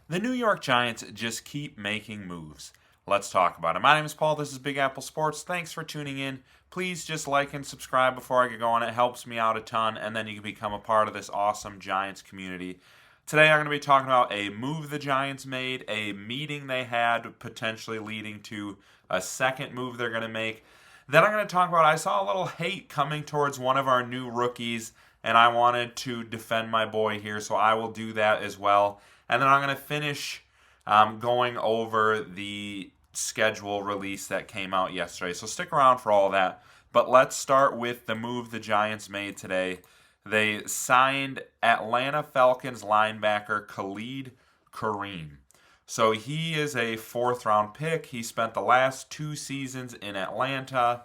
The New York Giants just keep making moves. Let's talk about it. My name is Paul. This is Big Apple Sports. Thanks for tuning in. Please just like and subscribe before I get going. It helps me out a ton, and then you can become a part of this awesome Giants community. Today, I'm going to be talking about a move the Giants made, a meeting they had, potentially leading to a second move they're going to make. Then I'm going to talk about I saw a little hate coming towards one of our new rookies, and I wanted to defend my boy here, so I will do that as well. And then I'm going to finish going over the schedule release that came out yesterday. So stick around for all that. But let's start with the move the Giants made today. They signed Atlanta Falcons linebacker Khalid Kareem. So he is a fourth round pick. He spent the last 2 seasons in Atlanta.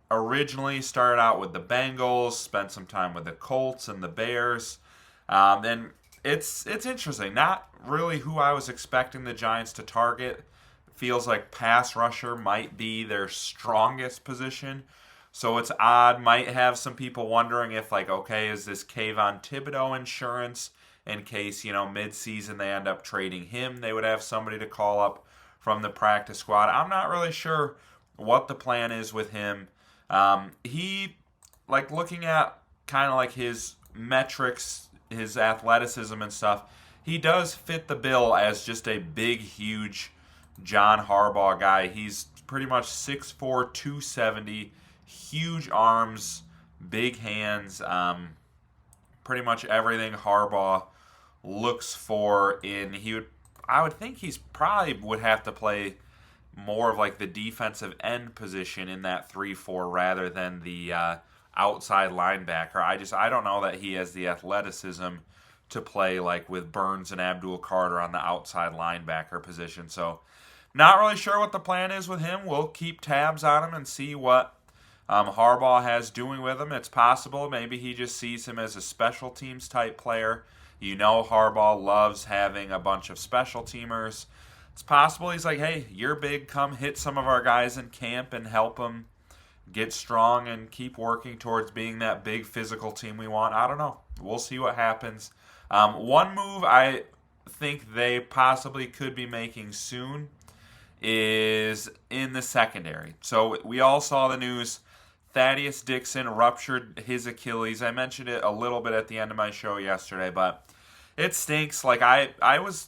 Originally started out with the Bengals, spent some time with the Colts and the Bears. And it's interesting. Not really who I was expecting the Giants to target. Feels like pass rusher might be their strongest position. So it's odd. Might have some people wondering if, like, okay, is this Kayvon Thibodeau insurance in case, mid-season they end up trading him? They would have somebody to call up from the practice squad. I'm not really sure what the plan is with him. He, like, looking at kind of like his metrics, his athleticism and stuff, he does fit the bill as just a big, huge John Harbaugh guy. He's pretty much 6'4", 270, huge arms, big hands, pretty much everything Harbaugh looks for I would think he's probably would have to play more of like the defensive end position in that 3-4 rather than the outside linebacker. I don't know that he has the athleticism to play like with Burns and Abdul Carter on the outside linebacker position. So not really sure what the plan is with him. We'll keep tabs on him and see what Harbaugh has doing with him. It's possible maybe he just sees him as a special teams type player. Harbaugh loves having a bunch of special teamers. It's possible he's like, hey, you're big, come hit some of our guys in camp and help them get strong and keep working towards being that big physical team we want. I don't know. We'll see what happens. One move I think they possibly could be making soon is in the secondary. So we all saw the news. Thaddeus Dixon ruptured his Achilles. I mentioned it a little bit at the end of my show yesterday, but it stinks. Like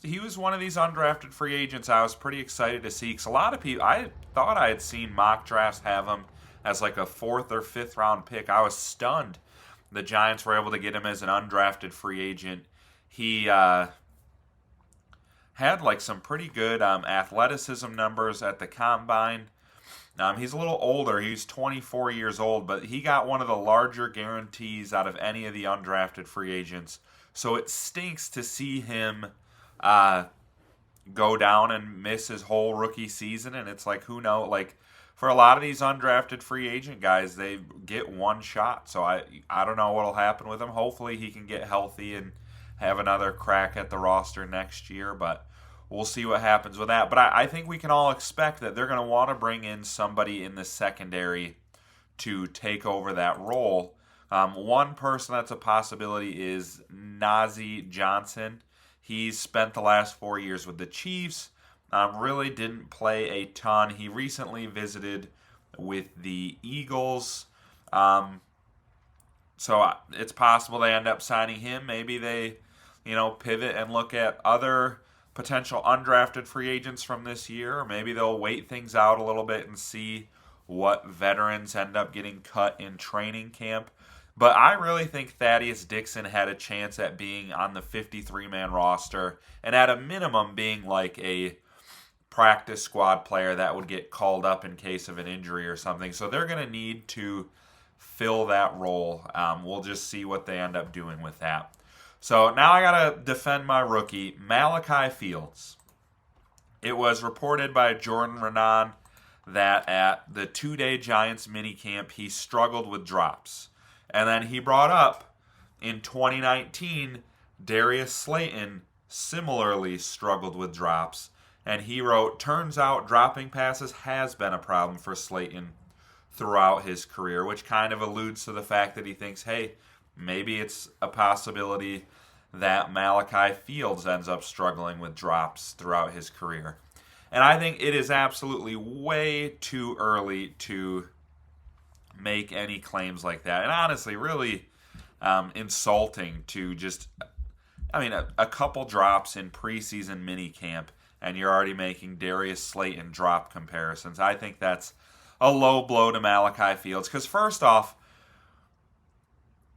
he was one of these undrafted free agents I was pretty excited to see, because a lot of people, I thought I had seen mock drafts have him as like a 4th or 5th round pick. I was stunned the Giants were able to get him as an undrafted free agent. He had like some pretty good athleticism numbers at the combine. He's a little older. He's 24 years old, but he got one of the larger guarantees out of any of the undrafted free agents. So it stinks to see him go down and miss his whole rookie season. And it's like, who knows? Like, for a lot of these undrafted free agent guys, they get one shot. So I don't know what will happen with him. Hopefully he can get healthy and have another crack at the roster next year. But we'll see what happens with that. But I think we can all expect that they're going to want to bring in somebody in the secondary to take over that role. One person that's a possibility is Nazeeh Johnson. He's spent the last 4 years with the Chiefs. Really didn't play a ton. He recently visited with the Eagles. So it's possible they end up signing him. Maybe they, pivot and look at other potential undrafted free agents from this year. Or maybe they'll wait things out a little bit and see what veterans end up getting cut in training camp. But I really think Thaddeus Dixon had a chance at being on the 53-man roster and at a minimum being like a practice squad player that would get called up in case of an injury or something. So they're going to need to fill that role. We'll just see what they end up doing with that. So now I got to defend my rookie, Malachi Fields. It was reported by Jordan Renan that at the 2-day Giants minicamp, he struggled with drops. And then he brought up in 2019, Darius Slayton similarly struggled with drops. And he wrote, turns out dropping passes has been a problem for Slayton throughout his career, which kind of alludes to the fact that he thinks, hey, maybe it's a possibility that Malachi Fields ends up struggling with drops throughout his career. And I think it is absolutely way too early to make any claims like that. And honestly, really insulting to just, a couple drops in preseason minicamp, and you're already making Darius Slayton drop comparisons. I think that's a low blow to Malachi Fields. Because first off,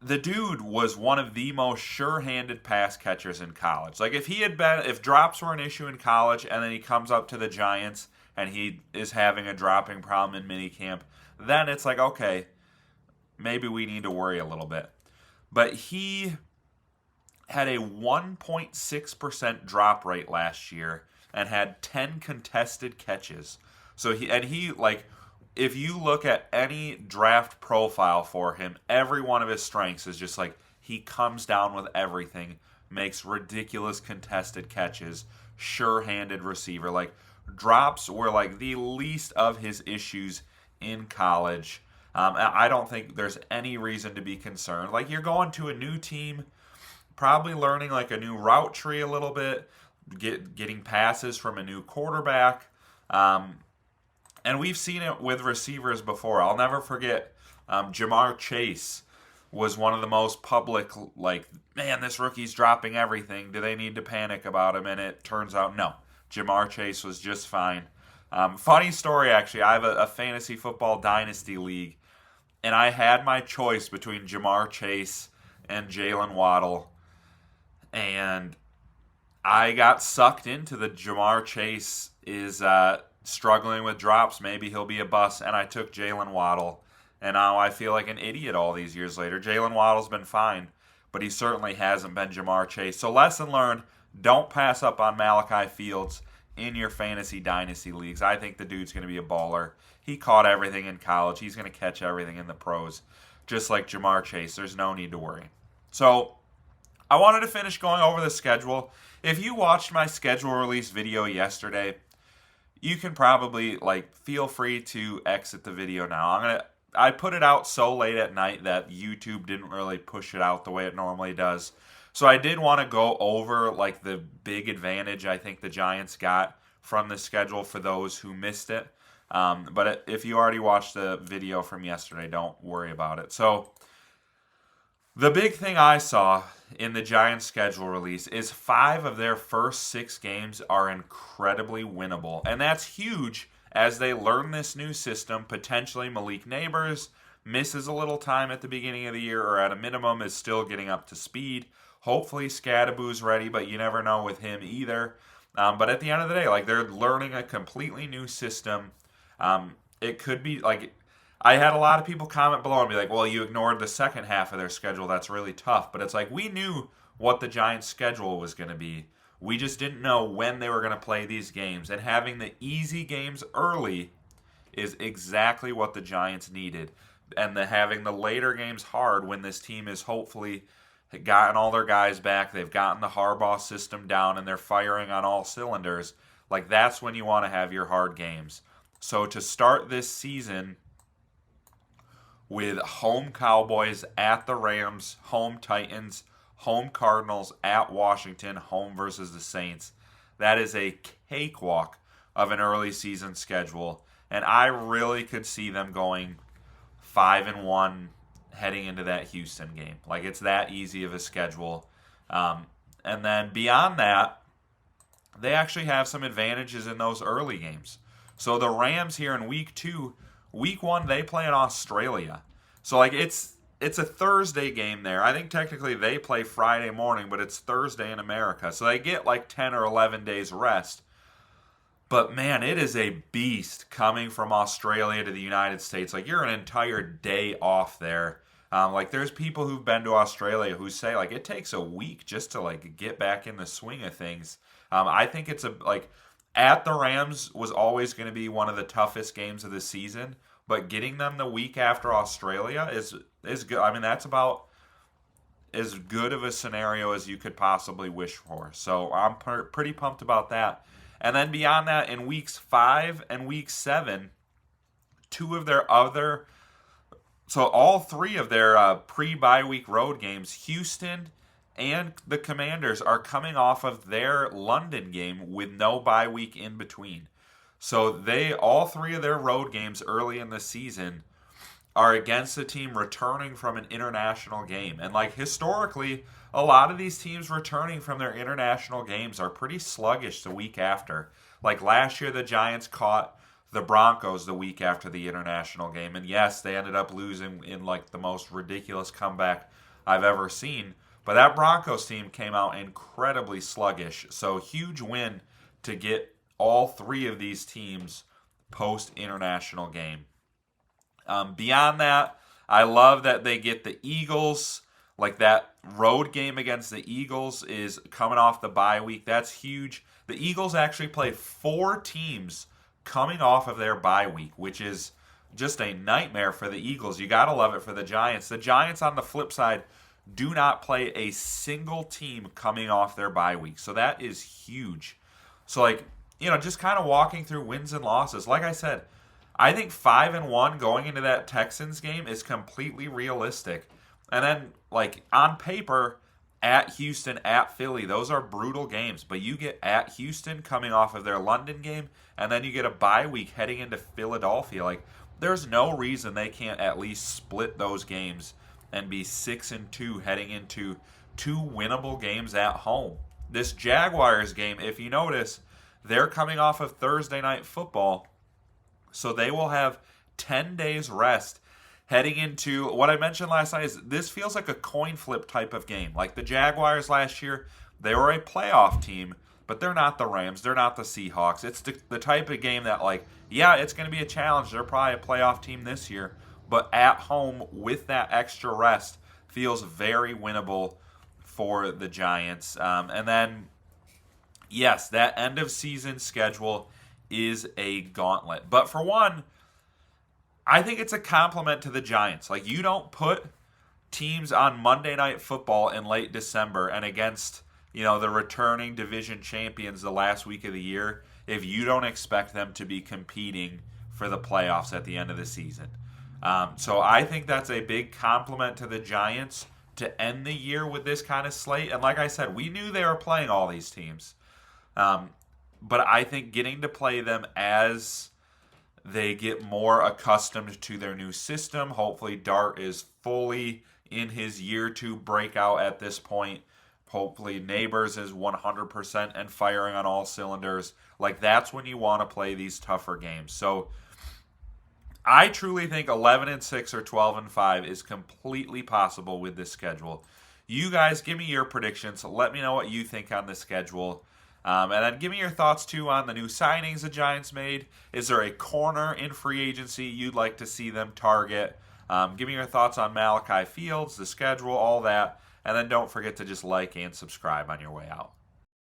the dude was one of the most sure-handed pass catchers in college. Like if drops were an issue in college, and then he comes up to the Giants and he is having a dropping problem in minicamp, then it's like, okay, maybe we need to worry a little bit. But he had a 1.6% drop rate last year and had 10 contested catches. So if you look at any draft profile for him, every one of his strengths is just like he comes down with everything, makes ridiculous contested catches, sure-handed receiver. Like drops were like the least of his issues in college. I don't think there's any reason to be concerned. Like you're going to a new team, probably learning like a new route tree a little bit, getting passes from a new quarterback. And we've seen it with receivers before. I'll never forget Jamar Chase was one of the most public, like, man, this rookie's dropping everything. Do they need to panic about him? And it turns out, no. Jamar Chase was just fine. Funny story, actually. I have a fantasy football dynasty league, and I had my choice between Jamar Chase and Jalen Waddle. And I got sucked into the Jamar Chase is struggling with drops. Maybe he'll be a bust. And I took Jalen Waddle. And now I feel like an idiot all these years later. Jalen Waddle's been fine, but he certainly hasn't been Jamar Chase. So lesson learned, don't pass up on Malachi Fields in your fantasy dynasty leagues. I think the dude's going to be a baller. He caught everything in college. He's going to catch everything in the pros. Just like Jamar Chase. There's no need to worry. So I wanted to finish going over the schedule. If you watched my schedule release video yesterday, you can probably feel free to exit the video now. I put it out so late at night that YouTube didn't really push it out the way it normally does. So I did want to go over the big advantage I think the Giants got from the schedule for those who missed it. But if you already watched the video from yesterday, don't worry about it. So the big thing I saw in the Giants schedule release is 5 of their first 6 games are incredibly winnable. And that's huge as they learn this new system. Potentially Malik Neighbors misses a little time at the beginning of the year, or at a minimum is still getting up to speed. Hopefully Scadaboo's ready, but you never know with him either. But at the end of the day, they're learning a completely new system. It could be I had a lot of people comment below and be like, well, you ignored the second half of their schedule. That's really tough. But it's we knew what the Giants' schedule was going to be. We just didn't know when they were going to play these games. And having the easy games early is exactly what the Giants needed. And having the later games hard when this team is hopefully gotten all their guys back, they've gotten the Harbaugh system down, and they're firing on all cylinders. That's when you want to have your hard games. So to start this season with home Cowboys, at the Rams, home Titans, home Cardinals, at Washington, home versus the Saints, that is a cakewalk of an early season schedule. And I really could see them going 5-1 heading into that Houston game. It's that easy of a schedule. And then beyond that, they actually have some advantages in those early games. So the Rams here in week 2, week 1, they play in Australia. So it's a Thursday game there. I think technically they play Friday morning, but it's Thursday in America. So they get 10 or 11 days rest. But man, it is a beast coming from Australia to the United States. You're an entire day off there. There's people who've been to Australia who say it takes a week just to get back in the swing of things. I think it's at the Rams was always going to be one of the toughest games of the season, but getting them the week after Australia is good. That's about as good of a scenario as you could possibly wish for. So I'm pretty pumped about that. And then beyond that, in weeks 5 and week 7, 2 of their other, so all 3 of their pre-bye week road games, Houston and the Commanders are coming off of their London game with no bye week in between. So all three of their road games early in the season are against a team returning from an international game. And like historically, a lot of these teams returning from their international games are pretty sluggish the week after. Like last year, the Giants caught the Broncos the week after the international game. And yes, they ended up losing in like the most ridiculous comeback I've ever seen. But that Broncos team came out incredibly sluggish. So huge win to get all three of these teams post international game. Beyond that, I love that they get the Eagles. Like that road game against the Eagles is coming off the bye week. That's huge. The Eagles actually play 4 teams coming off of their bye week, which is just a nightmare for the Eagles. You got to love it for the Giants. The Giants, on the flip side, do not play a single team coming off their bye week. So that is huge. So, like, just kind of walking through wins and losses. Like I said, I think 5-1 going into that Texans game is completely realistic. And then, like, on paper, at Houston, at Philly, those are brutal games. But you get at Houston coming off of their London game, and then you get a bye week heading into Philadelphia. Like, there's no reason they can't at least split those games and be 6-2 heading into 2 winnable games at home. This Jaguars game, if you notice, they're coming off of Thursday Night Football, so they will have 10 days rest heading into what I mentioned last night. Is this feels like a coin flip type of game. Like the Jaguars last year, they were a playoff team, but they're not the Rams. They're not the Seahawks. It's the type of game that, like, yeah, it's going to be a challenge. They're probably a playoff team this year, but at home with that extra rest feels very winnable for the Giants. And then, yes, that end of season schedule is a gauntlet. But for one, I think it's a compliment to the Giants. Like, you don't put teams on Monday Night Football in late December and against, the returning division champions the last week of the year if you don't expect them to be competing for the playoffs at the end of the season. So I think that's a big compliment to the Giants to end the year with this kind of slate. And like I said, we knew they were playing all these teams. But I think getting to play them as they get more accustomed to their new system. Hopefully Dart is fully in his year 2 breakout at this point. Hopefully Neighbors is 100% and firing on all cylinders. Like, that's when you want to play these tougher games. So I truly think 11-6 or 12-5 is completely possible with this schedule. You guys, give me your predictions. Let me know what you think on the schedule. And then give me your thoughts, too, on the new signings the Giants made. Is there a corner in free agency you'd like to see them target? Give me your thoughts on Malachi Fields, the schedule, all that. And then don't forget to just like and subscribe on your way out.